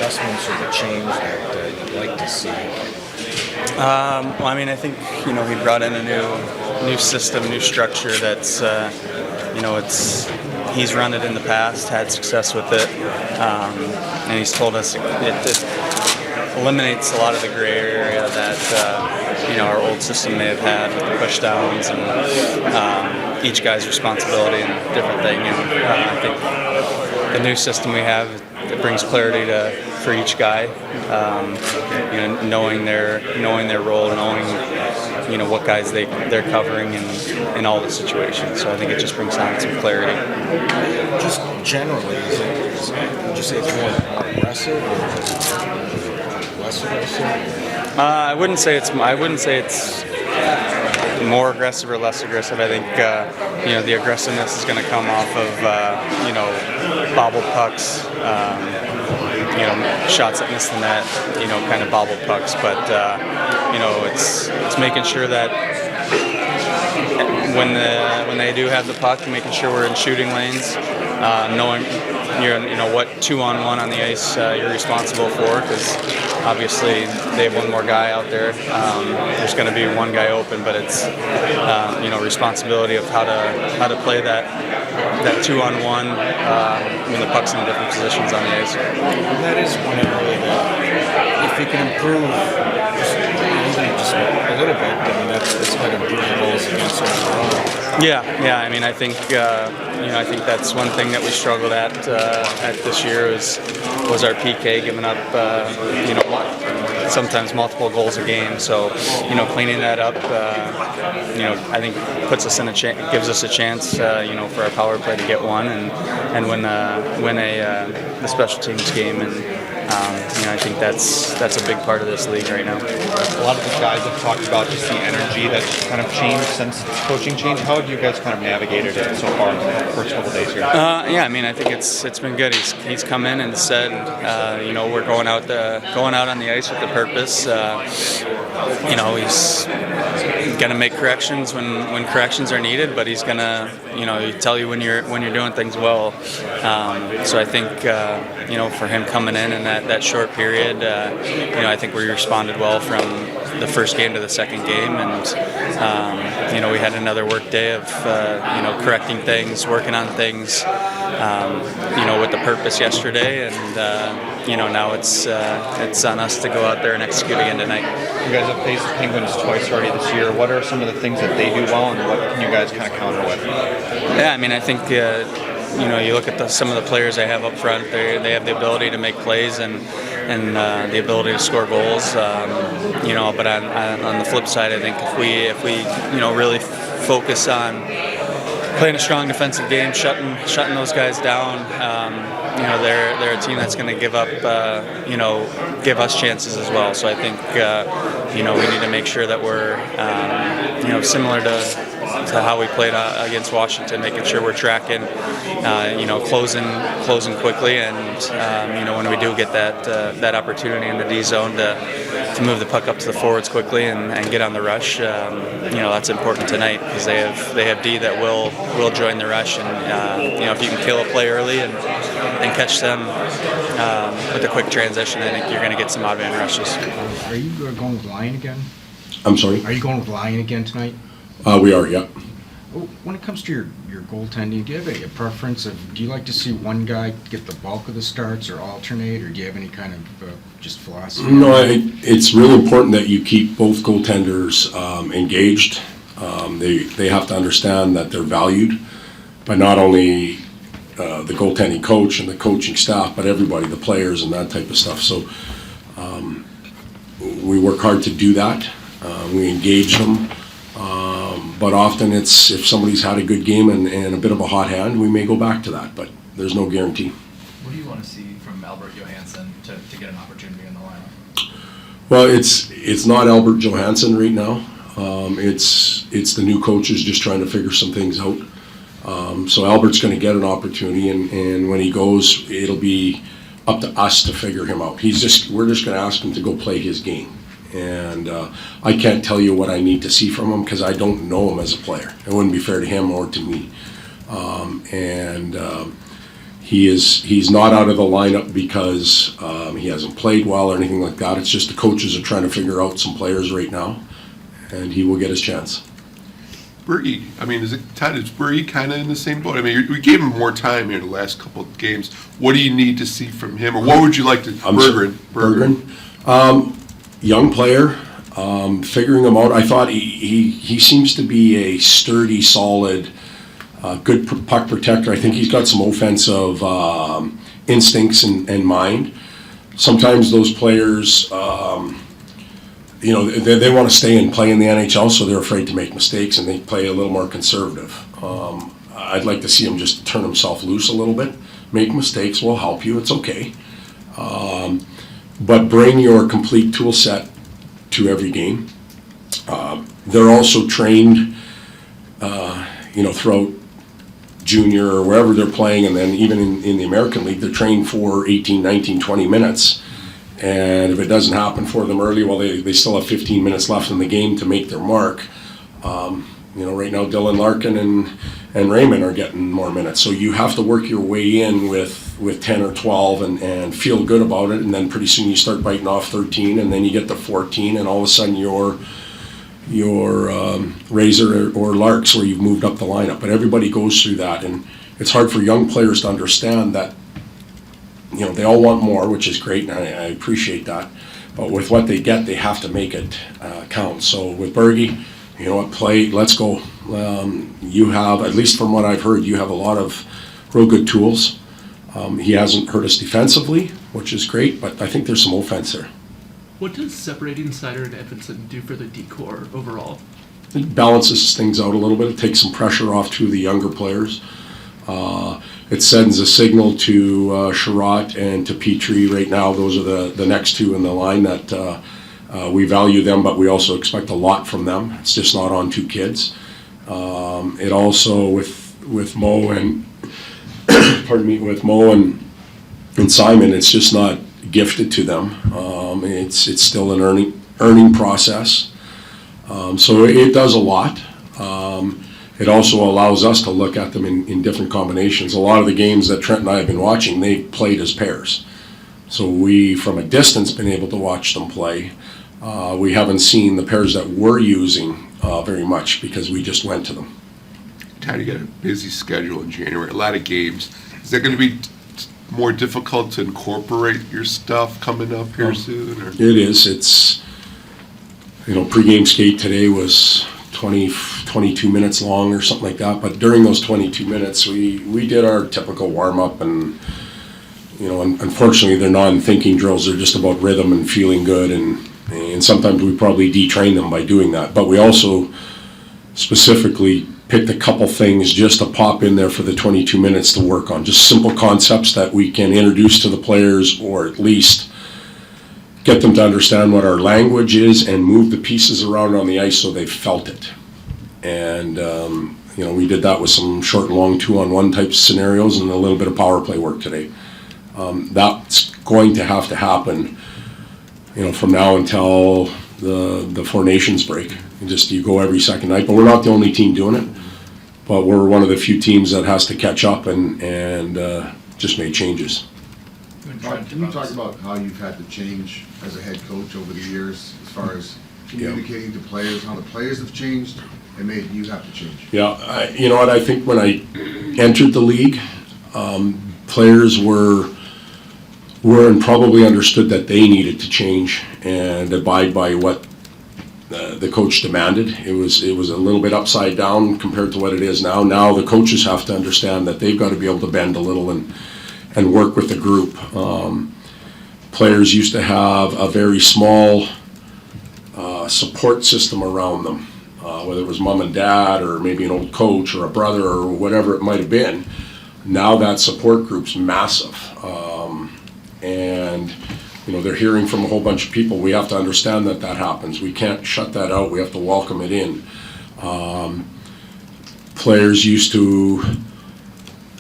adjustments or the change that you'd like to see? Well, I mean, I think he brought in a new system, new structure. That's he's run it in the past, had success with it, and he's told us it eliminates a lot of the gray area that our old system may have had with the push downs and each guy's responsibility and different thing. And I think the new system we have, it brings clarity for each guy, knowing their role, knowing what guys they're covering in all the situations. So I think it just brings on some clarity. Just generally, would you say it's more aggressive or less aggressive? I wouldn't say it's more aggressive or less aggressive. I think the aggressiveness is going to come off of bobble pucks, shots that miss the net, kind of bobble pucks. But it's making sure that when they do have the puck, making sure we're in shooting lanes, knowing what 2-on-1 on the ice you're responsible for, because obviously they have one more guy out there. There's going to be one guy open, but it's responsibility of how to play that 2-on-1 when the puck's in different positions on the ice. And that is one area that if you can improve just a little bit, I mean that's how to improve the goals against overall. Yeah. I mean, I think that's one thing that we struggled at this year was our PK, giving up sometimes multiple goals a game. So cleaning that up, I think puts us gives us a chance, for our power play to get one and win the special teams game. And I think that's a big part of this league right now. A lot of the guys have talked about just the energy that's kind of changed since coaching change. How have you guys kind of navigated it so far in the first couple of days here? I think it's been good. He's come in and said, we're going out on the ice with the purpose. He's gonna make corrections when corrections are needed, but he's gonna tell you when you're doing things well. So I think for him coming in that short period, I think we responded well from the first game to the second game, and we had another work day of correcting things, working on things, with the purpose yesterday, and now it's on us to go out there and execute again tonight. You guys have faced the Penguins twice already this year. What are some of the things that they do well, and what can you guys kind of counter with? Yeah, I mean, I think you look at some of the players they have up front. They have the ability to make plays and the ability to score goals. But on the flip side, I think if we really focus on playing a strong defensive game, shutting those guys down. They're a team that's going to give us chances as well. So I think we need to make sure that we're similar to how we played against Washington, making sure we're tracking, closing quickly, and when we do get that opportunity in the D zone to move the puck up to the forwards quickly and get on the rush, that's important tonight because they have D that will join the rush, and if you can kill a play early and catch them with a quick transition, I think you're going to get some odd-man rushes. Are you going with Lyon again? I'm sorry? Are you going with Lyon again tonight? We are, yeah. When it comes to your goaltending, do you have a preference do you like to see one guy get the bulk of the starts or alternate, or do you have any kind of just philosophy? No, it's really important that you keep both goaltenders engaged. They have to understand that they're valued by not only the goaltending coach and the coaching staff, but everybody, the players and that type of stuff. So we work hard to do that. We engage them. But often it's if somebody's had a good game and a bit of a hot hand, we may go back to that, but there's no guarantee. What do you want to see from Albert Johansson to get an opportunity in the lineup? Well, it's not Albert Johansson right now. It's the new coaches just trying to figure some things out. So Albert's going to get an opportunity, and when he goes, it'll be up to us to figure him out. We're just going to ask him to go play his game. And I can't tell you what I need to see from him because I don't know him as a player. It wouldn't be fair to him or to me. He's not out of the lineup because he hasn't played well or anything like that. It's just the coaches are trying to figure out some players right now, and he will get his chance. Bergie, I mean, Todd, is Bergie kind of in the same boat? I mean, we gave him more time here the last couple of games. What do you need to see from him, or what would you like to? Bergeron. Young player, figuring him out. I thought he seems to be a sturdy, solid, good puck protector. I think he's got some offensive instincts and mind. Sometimes those players, they want to stay and play in the NHL, so they're afraid to make mistakes, and they play a little more conservative. I'd like to see him just turn himself loose a little bit. Make mistakes, we'll help you, it's okay. But bring your complete tool set to every game. They're also trained, throughout junior or wherever they're playing, and then even in the American League, they're trained for 18, 19, 20 minutes. And if it doesn't happen for them early, well, they still have 15 minutes left in the game to make their mark. Right now, Dylan Larkin and Raymond are getting more minutes. So you have to work your way in with 10 or 12 and feel good about it. And then pretty soon you start biting off 13, and then you get to 14, and all of a sudden your Razor or Larks where you've moved up the lineup. But everybody goes through that, and it's hard for young players to understand that. They all want more, which is great, and I appreciate that. But with what they get, they have to make it count. So with Bergie, play, let's go. You have, at least from what I've heard, you have a lot of real good tools. He hasn't hurt us defensively, which is great, but I think there's some offense there. What does separating Seider and Edvinsson do for the D-core overall? It balances things out a little bit. It takes some pressure off to the younger players. It sends a signal to Sherratt and to Petry right now. Those are the next two in the line that we value them, but we also expect a lot from them. It's just not on two kids. It also with Mo and with Mo and Simon, it's just not gifted to them. It's still an earning process. So it does a lot. It also allows us to look at them in different combinations. A lot of the games that Trent and I have been watching, they've played as pairs. So we, from a distance, been able to watch them play. We haven't seen the pairs that we're using very much because we just went to them. Todd, you got a busy schedule in January, a lot of games. Is that going to be more difficult to incorporate your stuff coming up here soon? Or? It is. It's, pregame skate today was 22 minutes long or something like that. But during those 22 minutes, we did our typical warm-up, and unfortunately they're non-thinking drills. They're just about rhythm and feeling good, and sometimes we probably detrain them by doing that. But we also specifically picked a couple things just to pop in there for the 22 minutes to work on. Just simple concepts that we can introduce to the players, or at least get them to understand what our language is and move the pieces around on the ice so they've felt it. And, we did that with some short and long 2-on-1 type scenarios and a little bit of power play work today. That's going to have to happen, from now until the Four Nations break. You go every second night, but we're not the only team doing it. But we're one of the few teams that has to catch up and just make changes. Can you talk about how you've had to change as a head coach over the years, as far as communicating to players, how the players have changed and made you have to change? Yeah, I think when I entered the league, players were and probably understood that they needed to change and abide by what the coach demanded. It was a little bit upside down compared to what it is now. Now the coaches have to understand that they've got to be able to bend a little and work with the group. Players used to have a very small support system around them, whether it was mom and dad or maybe an old coach or a brother or whatever it might have been. Now that support group's massive. And they're hearing from a whole bunch of people. We have to understand that happens. We can't shut that out. We have to welcome it in. Players used to,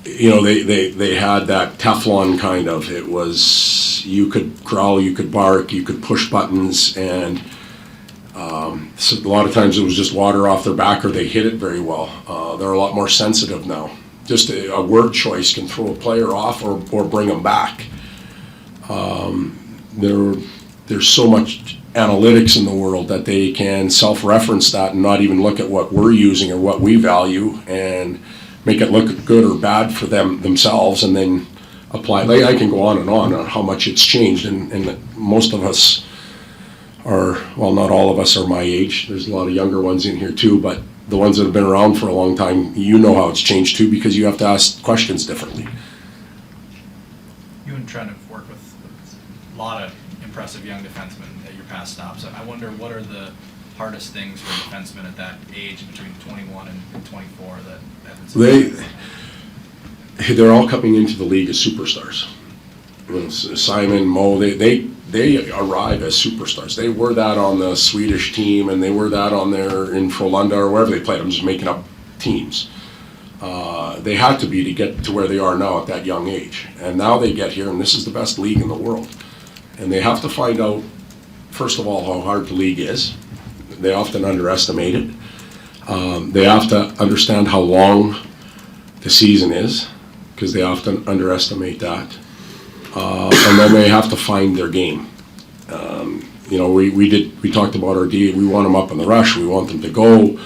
they had that Teflon kind of. It was, you could growl, you could bark, you could push buttons, and so a lot of times it was just water off their back or they hit it very well. They're a lot more sensitive now. just a word choice can throw a player off or bring them back. There's so much analytics in the world that they can self-reference that and not even look at what we're using or what we value and make it look good or bad for themselves, and then apply. I can go on how much it's changed, and most of us are, well, not all of us are my age. There's a lot of younger ones in here too, but the ones that have been around for a long time, you know how it's changed too, because you have to ask questions differently. You and Trent have worked with a lot of impressive young defensemen at your past stops. I wonder, what are the hardest things for defensemen at that age, between 21 and 24, that They're all coming into the league as superstars. Simon, Mo, they arrive as superstars. They were that on the Swedish team, and they were that in Frölunda or wherever they played. I'm just making up teams. They had to be to get to where they are now at that young age. And now they get here, and this is the best league in the world. And they have to find out, first of all, how hard the league is. They often underestimate it. They have to understand how long the season is, because they often underestimate that. And then they have to find their game. We talked about our D. We want them up in the rush. We want them to go.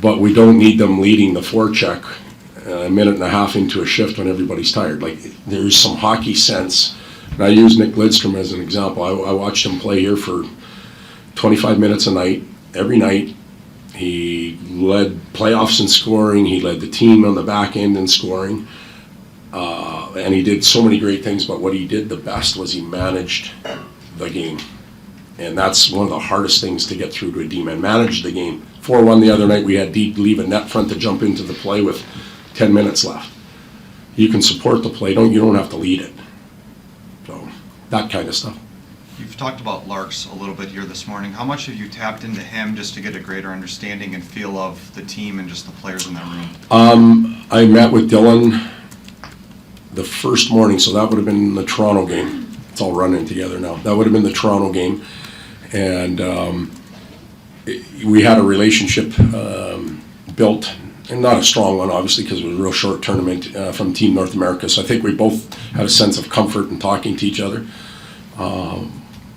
But we don't need them leading the forecheck a minute and a half into a shift when everybody's tired. Like, there's some hockey sense. And I use Nick Lidstrom as an example. I watched him play here for 25 minutes a night, every night. He led playoffs in scoring. He led the team on the back end in scoring. And he did so many great things, but what he did the best was he managed the game. And that's one of the hardest things to get through to a D-man, manage the game. 4-1 the other night, we had D leave a net front to jump into the play with 10 minutes left. You can support the play, you don't have to lead it. So, that kind of stuff. You've talked about Larks a little bit here this morning. How much have you tapped into him just to get a greater understanding and feel of the team and just the players in that room? I met with Dylan the first morning, so that would have been the Toronto game. It's all running together now. That would have been the Toronto game. And we had a relationship built, and not a strong one, obviously, because it was a real short tournament from Team North America. So I think we both had a sense of comfort in talking to each other.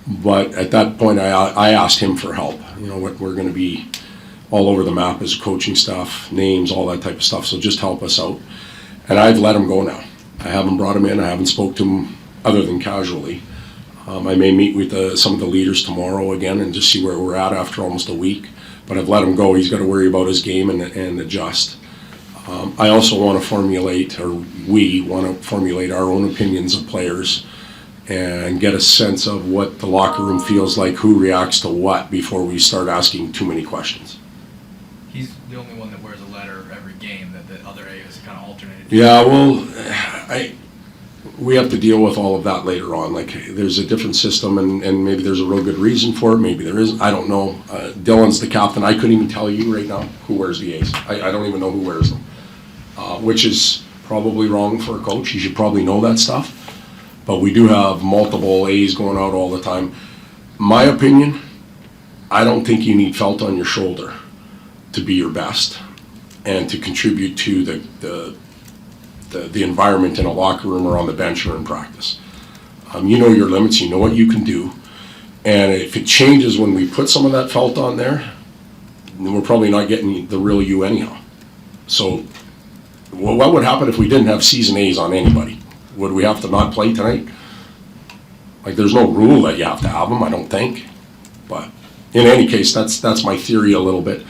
But at that point, I asked him for help. What we're going to be all over the map as coaching staff, names, all that type of stuff. So just help us out. And I've let him go now. I haven't brought him in. I haven't spoke to him other than casually. I may meet with some of the leaders tomorrow again and just see where we're at after almost a week. But I've let him go. He's got to worry about his game and adjust. I also want to formulate, or we want to formulate our own opinions of players and get a sense of what the locker room feels like, who reacts to what, before we start asking too many questions. He's the only one that wears a letter every game, that the other A is kind of alternated. Yeah, well, we have to deal with all of that later on. Like, there's a different system, and maybe there's a real good reason for it. Maybe there isn't. I don't know. Dylan's the captain. I couldn't even tell you right now who wears the A's. I don't even know who wears them, which is probably wrong for a coach. He should probably know that stuff. But we do have multiple A's going out all the time. My opinion, I don't think you need felt on your shoulder to be your best and to contribute to the environment in a locker room or on the bench or in practice. You know your limits, you know what you can do, and if it changes when we put some of that felt on there, then we're probably not getting the real you anyhow. So what would happen if we didn't have season A's on anybody? Would we have to not play tonight? Like, there's no rule that you have to have them, I don't think. But in any case, that's my theory a little bit.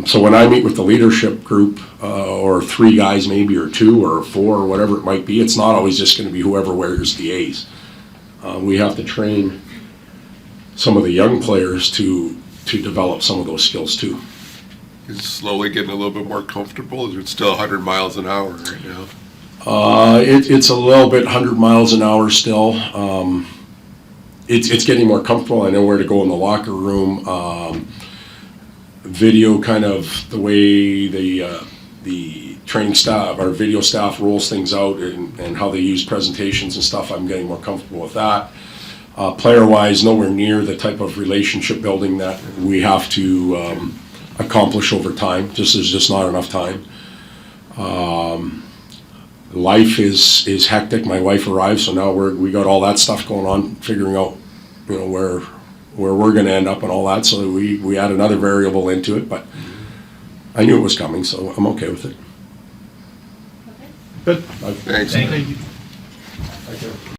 So when I meet with the leadership group, or 3 guys maybe, or 2 or 4 or whatever it might be, it's not always just going to be whoever wears the A's. We have to train some of the young players to develop some of those skills too. Is it slowly getting a little bit more comfortable? Is it still 100 miles an hour right now? It's a little bit 100 miles an hour still. It's getting more comfortable. I know where to go in the locker room. Video, kind of the way the training staff, our video staff, rolls things out and how they use presentations and stuff. I'm getting more comfortable with that. Player-wise, nowhere near the type of relationship building that we have to accomplish over time. There's just not enough time. Life is hectic. My wife arrived, so now we got all that stuff going on, figuring out, where we're going to end up and all that. So we add another variable into it, but I knew it was coming, so I'm okay with it. Good. Thanks. Thank you. Thank you.